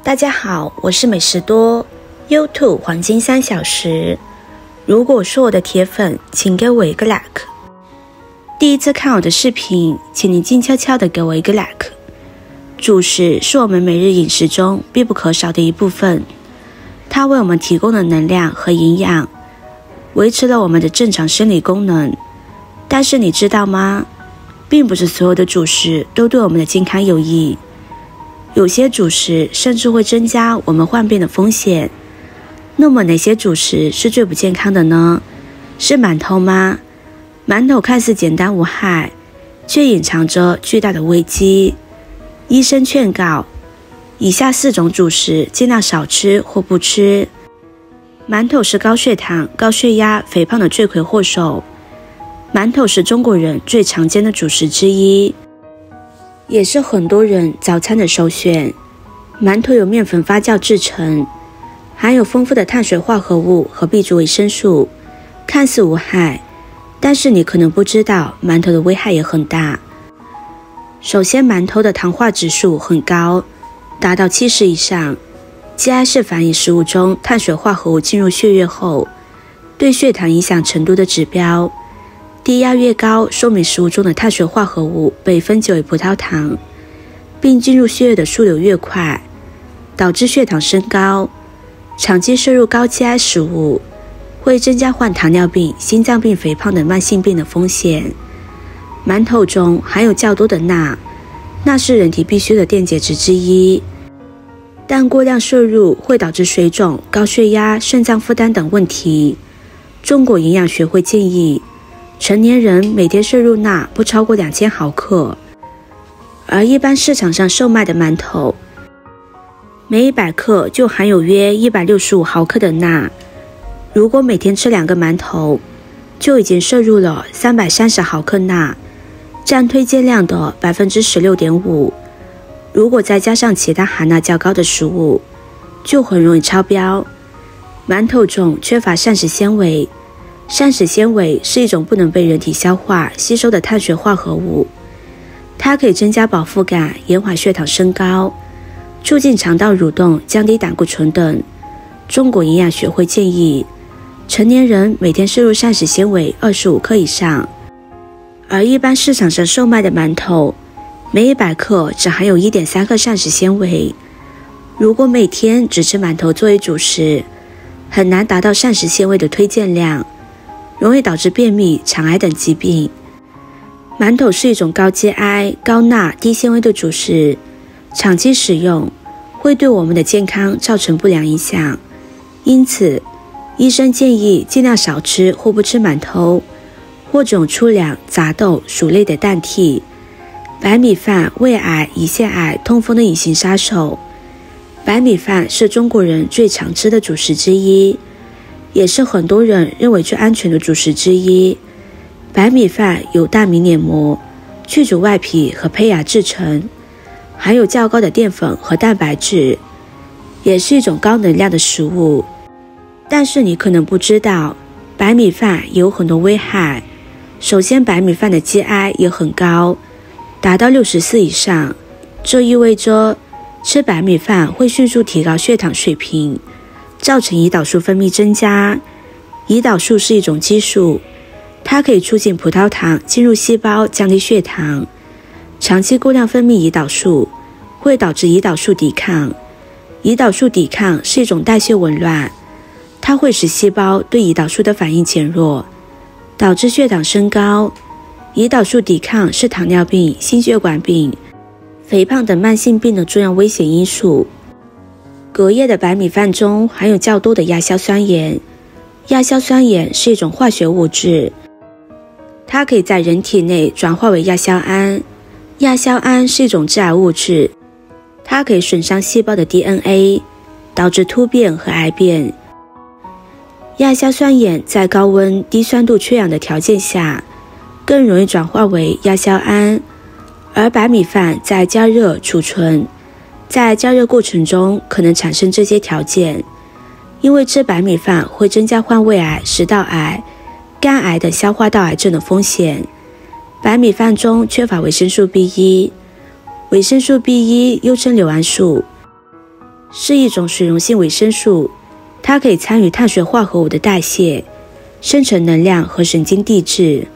大家好，我是美食多 YouTube 黄金3小时。如果是我的铁粉，请给我一个 like。第一次看我的视频，请你静悄悄地给我一个 like。主食是我们每日饮食中必不可少的一部分，它为我们提供了能量和营养，维持了我们的正常生理功能。但是你知道吗？并不是所有的主食都对我们的健康有益。有些主食甚至会增加我们患病的风险。那么哪些主食是最不健康的呢？是馒头吗？馒头看似简单无害，却隐藏着巨大的危机。医生劝告，以下4种主食尽量少吃或不吃。馒头是高血糖、高血压、肥胖的罪魁祸首。馒头是中国人最常见的主食之一，也是很多人早餐的首选。馒头由面粉发酵制成，含有丰富的碳水化合物和 B 族维生素，看似无害，但是你可能不知道馒头的危害也很大。首先，馒头的糖化指数很高，达到70以上。GI 是反映食物中碳水化合物进入血液后对血糖影响程度的指标。低压越高，说明食物中的碳水化合物被分解为葡萄糖，并进入血液的速度越快，导致血糖升高。长期摄入高 GI 食物会增加患糖尿病、心脏病、肥胖等慢性病的风险。馒头中含有较多的钠，钠是人体必需的电解质之一，但过量摄入会导致水肿、高血压、肾脏负担等问题。中国营养学会建议成年人每天摄入钠不超过2000毫克，而一般市场上售卖的馒头，每100克就含有约165毫克的钠。如果每天吃2个馒头，就已经摄入了330毫克钠，占推荐量的 16.5%。如果再加上其他含钠较高的食物，就很容易超标。馒头中缺乏膳食纤维，膳食纤维是一种不能被人体消化吸收的碳水化合物，它可以增加饱腹感，延缓血糖升高，促进肠道蠕动，降低胆固醇等。中国营养学会建议成年人每天摄入膳食纤维25克以上，而一般市场上售卖的馒头每100克只含有 1.3 克膳食纤维。如果每天只吃馒头作为主食，很难达到膳食纤维的推荐量，容易导致便秘、肠癌等疾病。馒头是一种高 GI、高钠、低纤维的主食，长期食用会对我们的健康造成不良影响。因此，医生建议尽量少吃或不吃馒头，或者用粗粮、杂豆、薯类的代替。白米饭，胃癌、胰腺癌、痛风的隐形杀手。白米饭是中国人最常吃的主食之一，也是很多人认为最安全的主食之一。白米饭由大米碾磨、去除外皮和胚芽制成，含有较高的淀粉和蛋白质，也是一种高能量的食物。但是你可能不知道，白米饭有很多危害。首先，白米饭的 GI 也很高，达到64以上，这意味着吃白米饭会迅速提高血糖水平，造成胰岛素分泌增加。胰岛素是一种激素，它可以促进葡萄糖进入细胞，降低血糖。长期过量分泌胰岛素会导致胰岛素抵抗。胰岛素抵抗是一种代谢紊乱，它会使细胞对胰岛素的反应减弱，导致血糖升高。胰岛素抵抗是糖尿病、心血管病、肥胖等慢性病的重要危险因素。隔夜的白米饭中含有较多的亚硝酸盐。亚硝酸盐是一种化学物质，它可以在人体内转化为亚硝胺。亚硝胺是一种致癌物质，它可以损伤细胞的 DNA， 导致突变和癌变。亚硝酸盐在高温、低酸度缺氧的条件下更容易转化为亚硝胺，而白米饭在加热、储存，在加热过程中可能产生这些条件。因为吃白米饭会增加患胃癌、食道癌、肝癌等消化道癌症的风险。白米饭中缺乏维生素 B1， 维生素 B1 又称硫胺素，是一种水溶性维生素，它可以参与碳水化合物的代谢，生成能量和神经递质。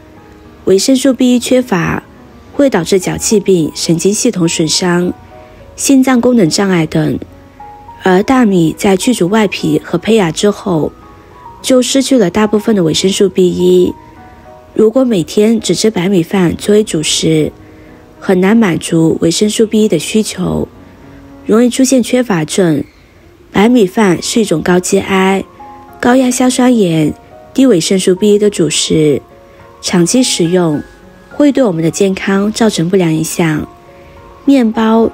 维生素 B1 缺乏会导致脚气病、神经系统损伤、心脏功能障碍等。而大米在去除外皮和胚芽之后，就失去了大部分的维生素 B1。如果每天只吃白米饭作为主食，很难满足维生素 B1 的需求，容易出现缺乏症。白米饭是一种高 GI、高亚硝酸盐、低维生素 B1 的主食，长期食用会对我们的健康造成不良影响。面包，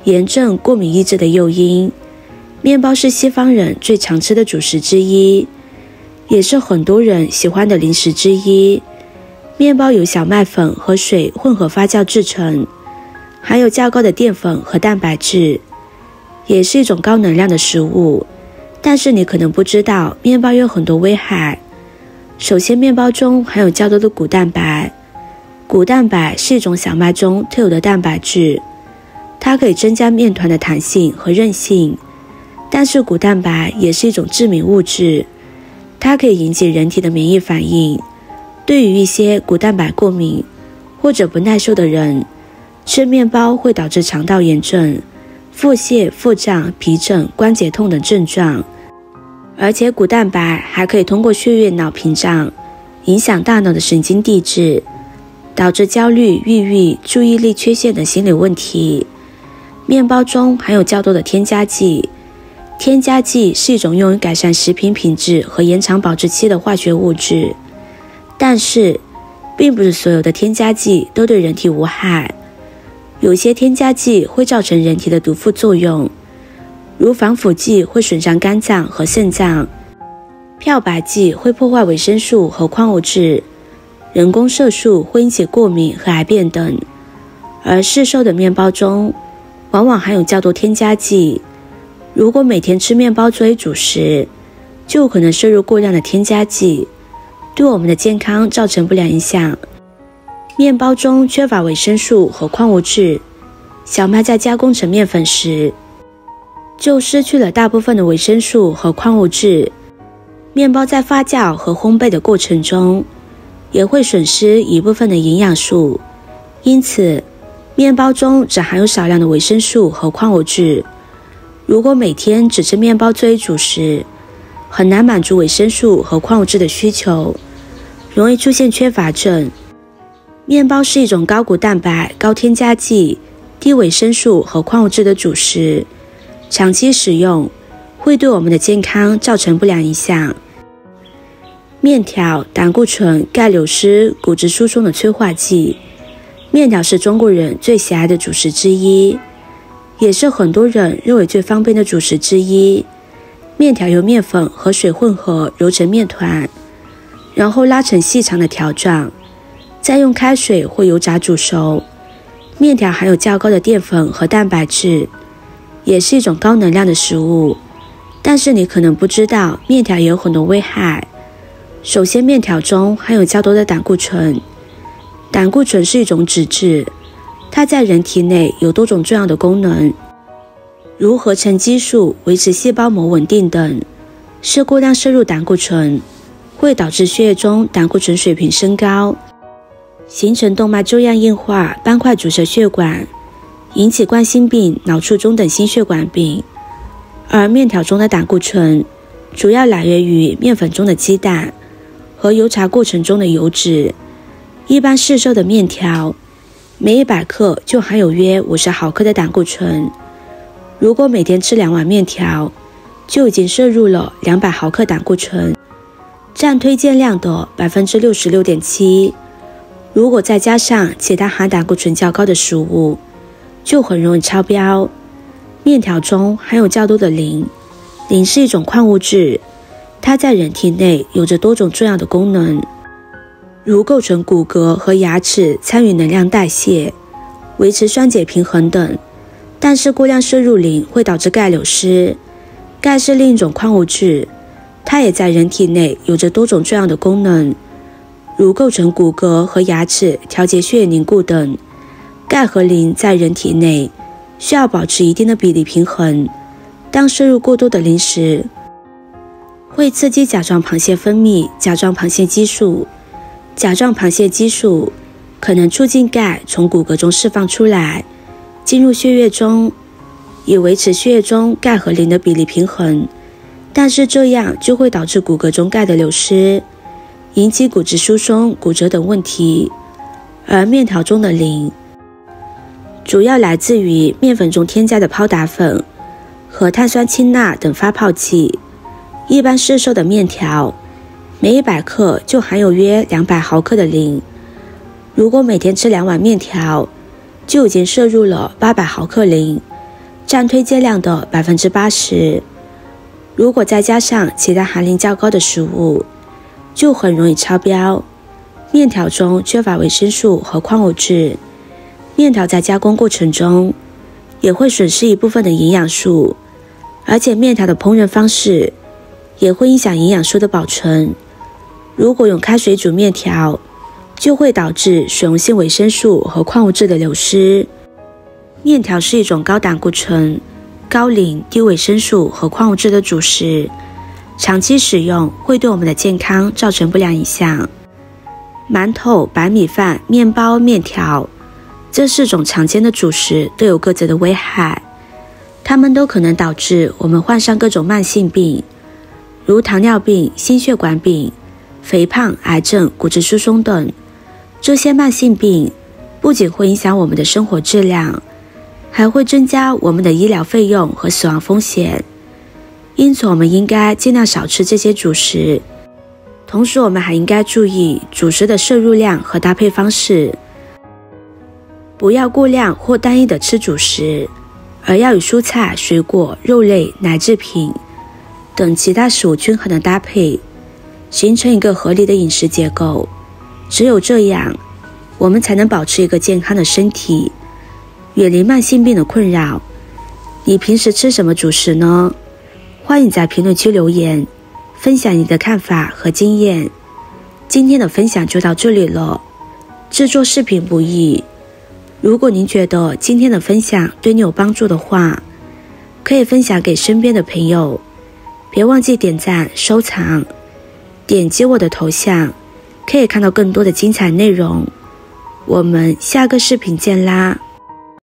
炎症过敏抑制的诱因。面包是西方人最常吃的主食之一，也是很多人喜欢的零食之一。面包由小麦粉和水混合发酵制成，含有较高的淀粉和蛋白质，也是一种高能量的食物。但是你可能不知道，面包有很多危害。首先，面包中含有较多的谷蛋白。谷蛋白是一种小麦中特有的蛋白质，它可以增加面团的弹性和韧性。但是谷蛋白也是一种致敏物质，它可以引起人体的免疫反应。对于一些谷蛋白过敏或者不耐受的人，吃面包会导致肠道炎症、腹泻、腹胀、皮疹、关节痛等症状。而且谷蛋白还可以通过血液脑屏障影响大脑的神经递质，导致焦虑、抑郁、注意力缺陷等心理问题。面包中含有较多的添加剂。添加剂是一种用于改善食品品质和延长保质期的化学物质，但是并不是所有的添加剂都对人体无害。有些添加剂会造成人体的毒副作用，如防腐剂会损伤肝脏和肾脏，漂白剂会破坏维生素和矿物质，人工色素会引起过敏和癌变等。而市售的面包中往往含有较多添加剂。如果每天吃面包作为主食，就可能摄入过量的添加剂，对我们的健康造成不良影响。面包中缺乏维生素和矿物质，小麦在加工成面粉时，就失去了大部分的维生素和矿物质。面包在发酵和烘焙的过程中，也会损失一部分的营养素，因此，面包中只含有少量的维生素和矿物质。如果每天只吃面包作为主食，很难满足维生素和矿物质的需求，容易出现缺乏症。面包是一种高谷蛋白、高添加剂、低维生素和矿物质的主食，长期食用会对我们的健康造成不良影响。面条、胆固醇、钙流失、骨质疏松的催化剂。面条是中国人最喜爱的主食之一，也是很多人认为最方便的主食之一。面条由面粉和水混合揉成面团，然后拉成细长的条状，再用开水或油炸煮熟。面条含有较高的淀粉和蛋白质，也是一种高能量的食物。但是你可能不知道，面条也有很多危害。首先，面条中含有较多的胆固醇。胆固醇是一种脂质，它在人体内有多种重要的功能，如合成激素、维持细胞膜稳定等。是过量摄入胆固醇，会导致血液中胆固醇水平升高，形成动脉粥样硬化、斑块阻塞血管，引起冠心病、脑卒中等心血管病。而面条中的胆固醇主要来源于面粉中的鸡蛋和油炸过程中的油脂。一般市售的面条每100克就含有约50毫克的胆固醇。如果每天吃2碗面条，就已经摄入了200毫克胆固醇，占推荐量的 66.7%。如果再加上其他含胆固醇较高的食物，就很容易超标。面条中含有较多的磷，磷是一种矿物质，它在人体内有着多种重要的功能，如构成骨骼和牙齿，参与能量代谢，维持酸碱平衡等。但是过量摄入磷会导致钙流失。钙是另一种矿物质，它也在人体内有着多种重要的功能，如构成骨骼和牙齿，调节血液凝固等。钙和磷在人体内需要保持一定的比例平衡，当摄入过多的磷时，会刺激甲状螃蟹分泌甲状螃蟹激素，甲状螃蟹激素可能促进钙从骨骼中释放出来，进入血液中，以维持血液中钙和磷的比例平衡，但是这样就会导致骨骼中钙的流失，引起骨质疏松、骨折等问题。而面条中的磷主要来自于面粉中添加的泡打粉和碳酸氢钠等发泡剂。一般市售的面条每100克就含有约200毫克的磷，如果每天吃2碗面条，就已经摄入了800毫克磷，占推荐量的 80%。 如果再加上其他含磷较高的食物，就很容易超标。面条中缺乏维生素和矿物质，面条在加工过程中也会损失一部分的营养素，而且面条的烹饪方式也会影响营养素的保存。如果用开水煮面条，就会导致水溶性维生素和矿物质的流失。面条是一种高胆固醇、高磷、低维生素和矿物质的主食，长期使用会对我们的健康造成不良影响。馒头、白米饭、面包、面条这4种常见的主食都有各自的危害，它们都可能导致我们患上各种慢性病，如糖尿病、心血管病、肥胖、癌症、骨质疏松等。这些慢性病不仅会影响我们的生活质量，还会增加我们的医疗费用和死亡风险。因此我们应该尽量少吃这些主食，同时我们还应该注意主食的摄入量和搭配方式，不要过量或单一的吃主食，而要与蔬菜、水果、肉类、奶制品等其他食物均衡的搭配，形成一个合理的饮食结构。只有这样，我们才能保持一个健康的身体，远离慢性病的困扰。你平时吃什么主食呢？欢迎在评论区留言，分享你的看法和经验。今天的分享就到这里了。制作视频不易，如果您觉得今天的分享对你有帮助的话，可以分享给身边的朋友，别忘记点赞、收藏，点击我的头像，可以看到更多的精彩内容。我们下个视频见啦！